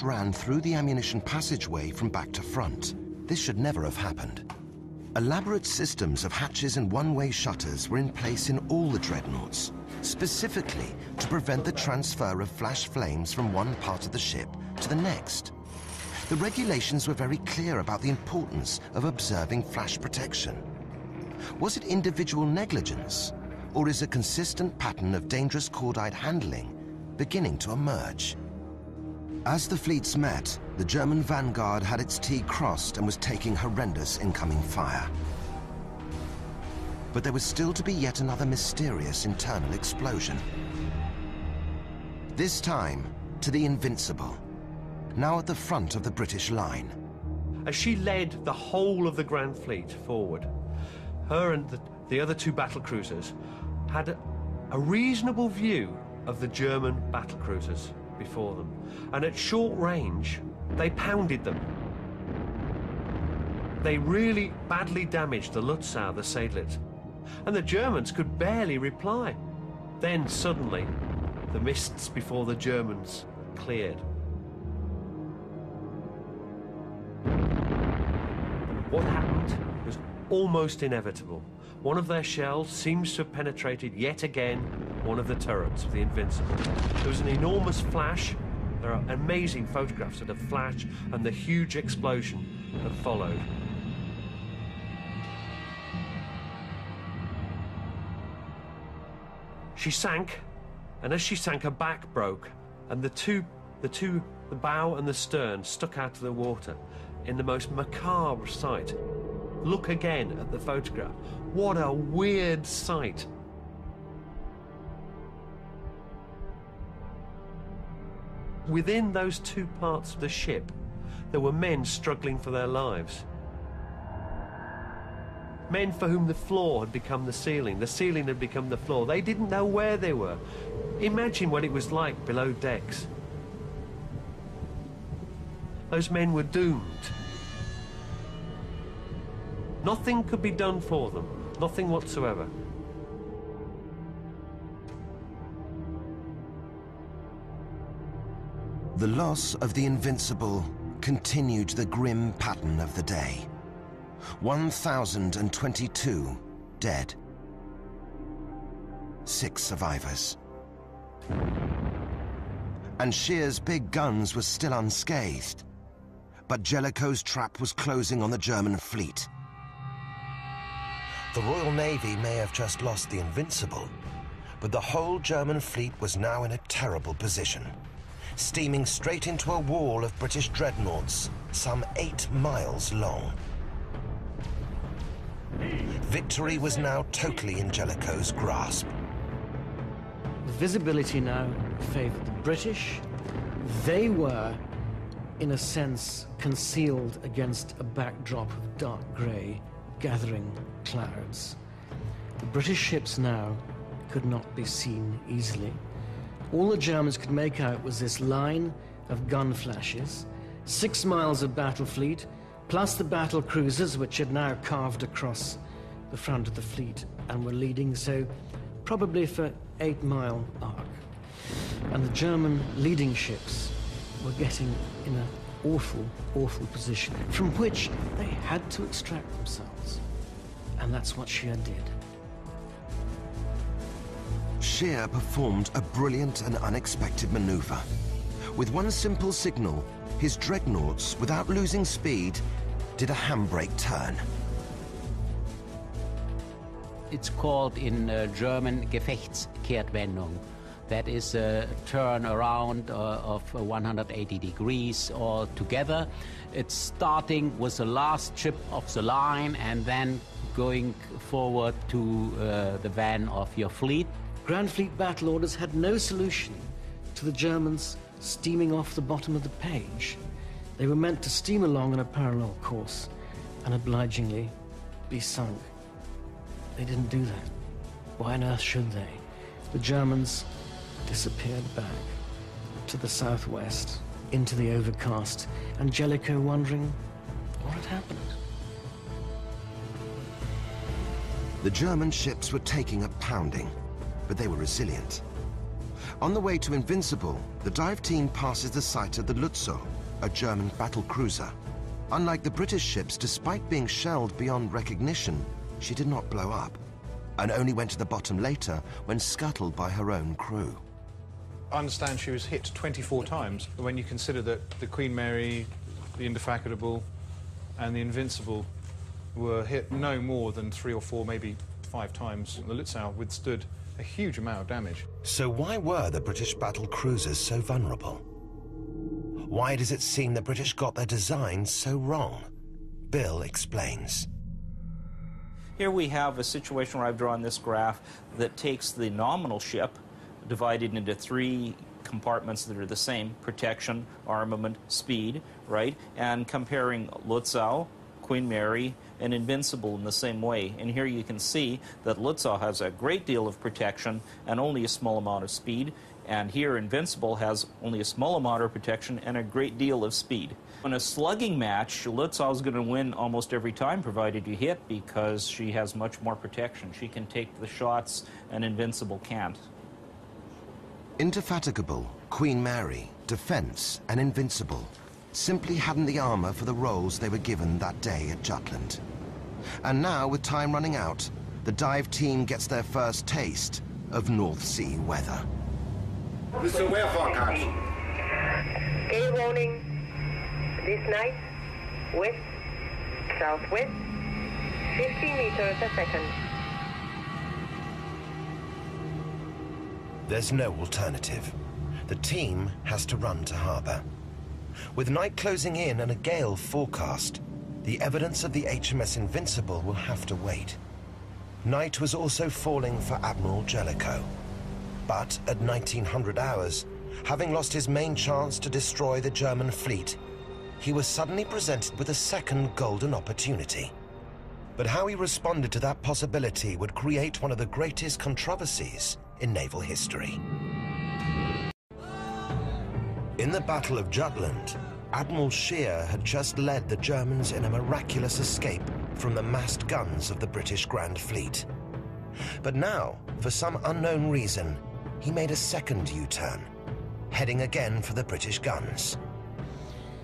ran through the ammunition passageway from back to front. This should never have happened. Elaborate systems of hatches and one-way shutters were in place in all the dreadnoughts, specifically to prevent the transfer of flash flames from one part of the ship to the next. The regulations were very clear about the importance of observing flash protection. Was it individual negligence, or is a consistent pattern of dangerous cordite handling beginning to emerge? As the fleets met, the German vanguard had its T crossed and was taking horrendous incoming fire. But there was still to be yet another mysterious internal explosion. This time to the Invincible, now at the front of the British line. As she led the whole of the Grand Fleet forward, her and the other two battlecruisers had a reasonable view of the German battlecruisers before them, and at short range they pounded them. They really badly damaged the Lutzow, the Seydlitz, and the Germans could barely reply. Then suddenly the mists before the Germans cleared. What happened was almost inevitable. One of their shells seems to have penetrated yet again one of the turrets of the Invincible. There was an enormous flash. There are amazing photographs of the flash and the huge explosion that followed. She sank, and as she sank, her back broke, and the bow and the stern stuck out of the water in the most macabre sight. Look again at the photograph. What a weird sight. Within those two parts of the ship, there were men struggling for their lives. Men for whom the floor had become the ceiling had become the floor. They didn't know where they were. Imagine what it was like below decks. Those men were doomed. Nothing could be done for them, nothing whatsoever. The loss of the Invincible continued the grim pattern of the day. 1,022 dead. 6 survivors. And Scheer's big guns were still unscathed, but Jellicoe's trap was closing on the German fleet. The Royal Navy may have just lost the Invincible, but the whole German fleet was now in a terrible position, steaming straight into a wall of British dreadnoughts, some 8 miles long. Victory was now totally in Jellicoe's grasp. The visibility now favored the British. They were, in a sense, concealed against a backdrop of dark grey, gathering clouds. The British ships now could not be seen easily. All the Germans could make out was this line of gun flashes, 6 miles of battle fleet, plus the battle cruisers, which had now carved across the front of the fleet and were leading, so probably for 8-mile arc. And the German leading ships were getting in an awful, awful position from which they had to extract themselves. And that's what Scheer did. Scheer performed a brilliant and unexpected maneuver. With one simple signal, his dreadnoughts, without losing speed, did a handbrake turn. It's called in German Gefechtskehrtwendung. That is a turn around of 180 degrees altogether. It's starting with the last ship of the line and then going forward to the van of your fleet. Grand Fleet battle orders had no solution to the Germans steaming off the bottom of the page. They were meant to steam along on a parallel course and obligingly be sunk. They didn't do that. Why on earth should they? The Germans disappeared back to the southwest, into the overcast, and Jellicoe wondering what had happened. The German ships were taking a pounding, but they were resilient. On the way to Invincible, the dive team passes the site of the Lutzow, a German battle cruiser. Unlike the British ships, despite being shelled beyond recognition, she did not blow up, and only went to the bottom later when scuttled by her own crew. I understand she was hit 24 times. When you consider that the Queen Mary, the Indefatigable, and the Invincible were hit no more than 3 or 4, maybe 5 times, the Lutzow withstood a huge amount of damage. So why were the British battle cruisers so vulnerable? Why does it seem the British got their design so wrong? Bill explains. Here we have a situation where I've drawn this graph that takes the nominal ship, divided into 3 compartments that are the same: protection, armament, speed, right? And comparing Lutzow, Queen Mary, and Invincible in the same way. And here you can see that Lutzow has a great deal of protection and only a small amount of speed. And here Invincible has only a small amount of protection and a great deal of speed. In a slugging match, Lutzow is going to win almost every time, provided you hit, because she has much more protection. She can take the shots and Invincible can't. Indefatigable, Queen Mary, Defence, and Invincible simply hadn't the armour for the roles they were given that day at Jutland. And now, with time running out, the dive team gets their first taste of North Sea weather. Mr. Wear forecast. Gale warning. This night, west, southwest, 15 meters a second. There's no alternative. The team has to run to harbour. With night closing in and a gale forecast, the evidence of the HMS Invincible will have to wait. Night was also falling for Admiral Jellicoe. But at 1900 hours, having lost his main chance to destroy the German fleet, he was suddenly presented with a second golden opportunity. But how he responded to that possibility would create one of the greatest controversies in naval history. In the Battle of Jutland, Admiral Scheer had just led the Germans in a miraculous escape from the massed guns of the British Grand Fleet. But now, for some unknown reason, he made a second U-turn, heading again for the British guns.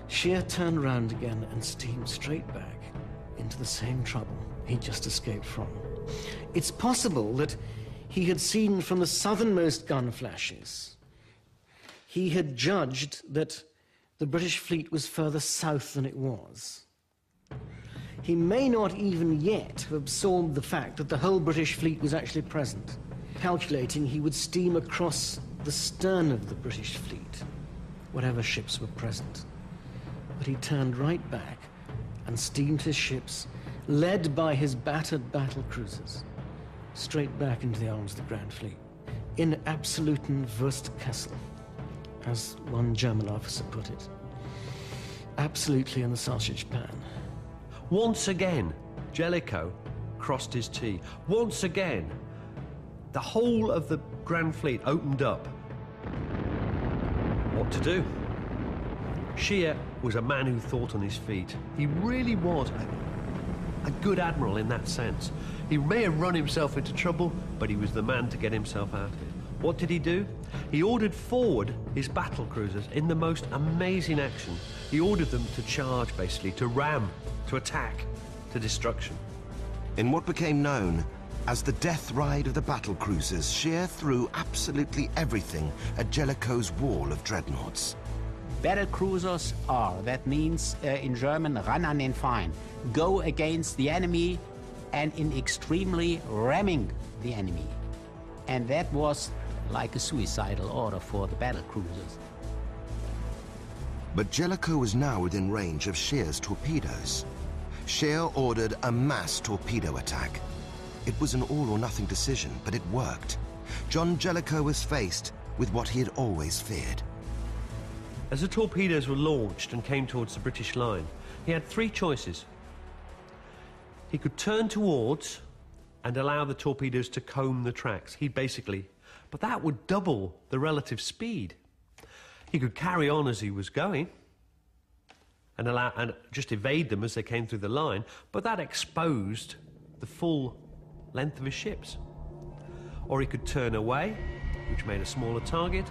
Scheer turned round again and steamed straight back into the same trouble he'd just escaped from. It's possible that he had seen from the southernmost gun flashes. He had judged that the British fleet was further south than it was. He may not even yet have absorbed the fact that the whole British fleet was actually present, calculating he would steam across the stern of the British fleet, whatever ships were present. But he turned right back and steamed his ships, led by his battered battle cruisers, straight back into the arms of the Grand Fleet, in absoluten Wurstkessel, as one German officer put it. Absolutely in the sausage pan. Once again, Jellicoe crossed his T. Once again, the whole of the Grand Fleet opened up. What to do? Scheer was a man who thought on his feet. He really was a good admiral in that sense. He may have run himself into trouble, but he was the man to get himself out of it. What did he do? He ordered forward his battle cruisers in the most amazing action. He ordered them to charge, basically, to ram, to attack, to destruction. In what became known as the death ride of the battle cruisers, Scheer threw absolutely everything at Jellicoe's wall of dreadnoughts. Battle cruisers are, that means in German, ran an den Feind, go against the enemy and in extremely ramming the enemy. And that was like a suicidal order for the battle cruisers. But Jellicoe was now within range of Scheer's torpedoes. Scheer ordered a mass torpedo attack. It was an all-or-nothing decision, but it worked. John Jellicoe was faced with what he had always feared. As the torpedoes were launched and came towards the British line, he had 3 choices. He could turn towards and allow the torpedoes to comb the tracks. But that would double the relative speed. He could carry on as he was going and just evade them as they came through the line, but that exposed the full length of his ships. Or he could turn away which made a smaller target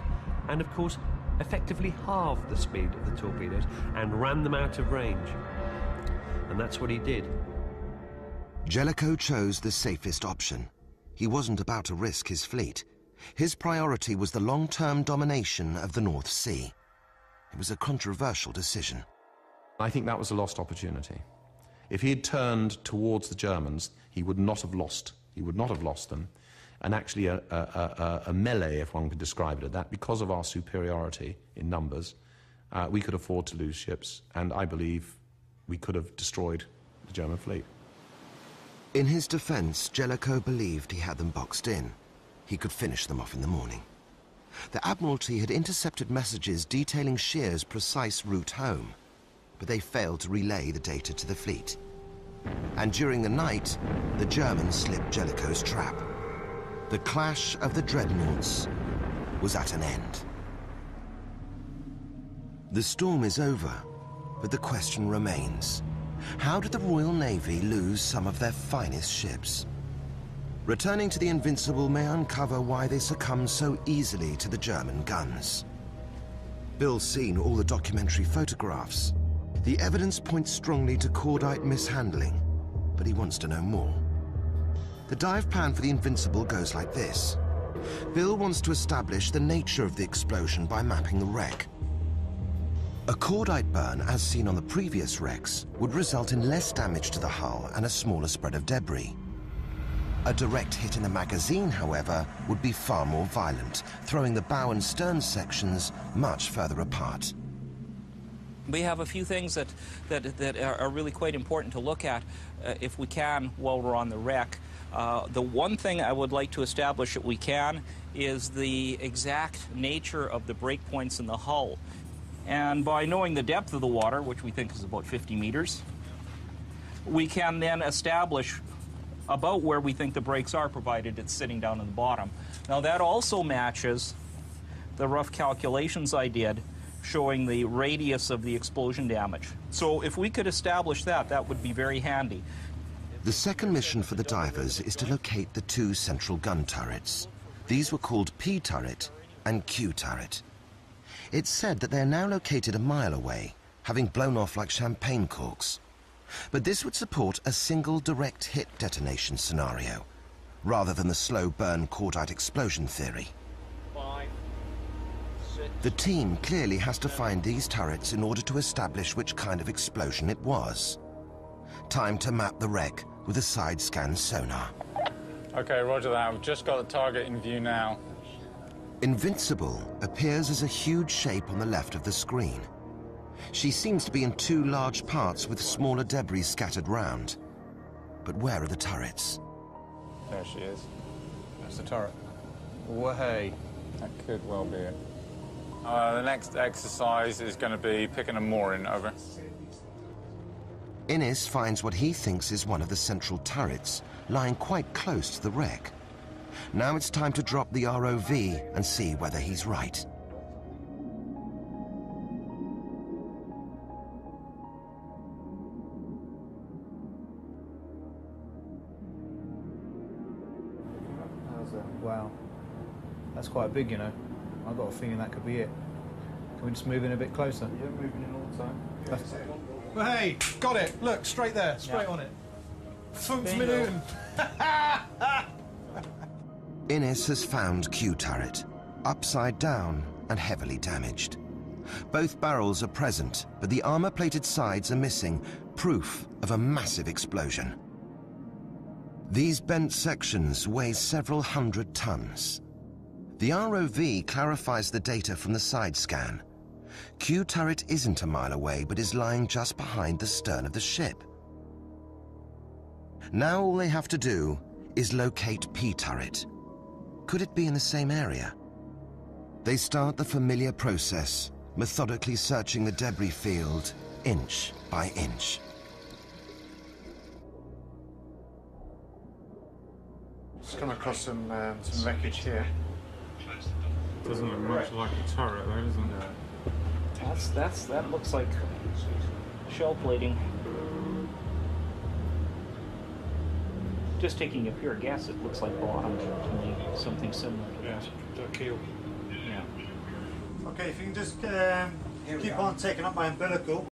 and, of course, effectively halved the speed of the torpedoes and ran them out of range. And that's what he did. Jellicoe chose the safest option. He wasn't about to risk his fleet. His priority was the long-term domination of the North Sea. It was a controversial decision. I think that was a lost opportunity. If he had turned towards the Germans, he would not have lost. He would not have lost them. And actually a melee, if one could describe it as that, because of our superiority in numbers, we could afford to lose ships, and I believe we could have destroyed the German fleet. In his defense, Jellicoe believed he had them boxed in. He could finish them off in the morning. The Admiralty had intercepted messages detailing Scheer's precise route home, but they failed to relay the data to the fleet. And during the night, the Germans slipped Jellicoe's trap. The clash of the Dreadnoughts was at an end. The storm is over, but the question remains. How did the Royal Navy lose some of their finest ships? Returning to the Invincible may uncover why they succumbed so easily to the German guns. Bill's seen all the documentary photographs. The evidence points strongly to cordite mishandling, but he wants to know more. The dive plan for the Invincible goes like this. Bill wants to establish the nature of the explosion by mapping the wreck. A cordite burn, as seen on the previous wrecks, would result in less damage to the hull and a smaller spread of debris. A direct hit in the magazine, however, would be far more violent, throwing the bow and stern sections much further apart. We have a few things that are really quite important to look at if we can while we're on the wreck. The one thing I would like to establish that we can is the exact nature of the breakpoints in the hull. And by knowing the depth of the water, which we think is about 50 meters, we can then establish about where we think the breaks are, provided it's sitting down in the bottom. Now that also matches the rough calculations I did showing the radius of the explosion damage. So if we could establish that, that would be very handy. The second mission for the divers is to locate the two central gun turrets. These were called P turret and Q turret. It's said that they are now located a mile away, having blown off like champagne corks. But this would support a single direct hit detonation scenario, rather than the slow burn cordite explosion theory. 5, 6, the team clearly has to find these turrets in order to establish which kind of explosion it was. Time to map the wreck with a side-scan sonar. Okay, roger that. We've just got the target in view now. Invincible appears as a huge shape on the left of the screen. She seems to be in two large parts with smaller debris scattered round. But where are the turrets? There she is. That's the turret. Way. That could well be it. The next exercise is going to be picking a mooring, over. Innes finds what he thinks is one of the central turrets, lying quite close to the wreck. Now it's time to drop the ROV and see whether he's right. Wow. That's quite big, you know. I've got a feeling that could be it. Can we just move in a bit closer? Yeah, moving in all the time. Well, hey, got it. Look, straight there, straight on it. 5 Minuten. Innes has found Q turret, upside down and heavily damaged. Both barrels are present, but the armor-plated sides are missing, proof of a massive explosion. These bent sections weigh several hundred tons. The ROV clarifies the data from the side scan. Q turret isn't a mile away, but is lying just behind the stern of the ship. Now all they have to do is locate P turret. Could it be in the same area? They start the familiar process, methodically searching the debris field, inch by inch. Just come across some wreckage here. Doesn't look much like a turret, though, doesn't it? That looks like shell plating. Just taking a pure guess, it looks like bottom to me, something similar to that. That keel. Yeah. Okay, if you can just keep on taking up my umbilical.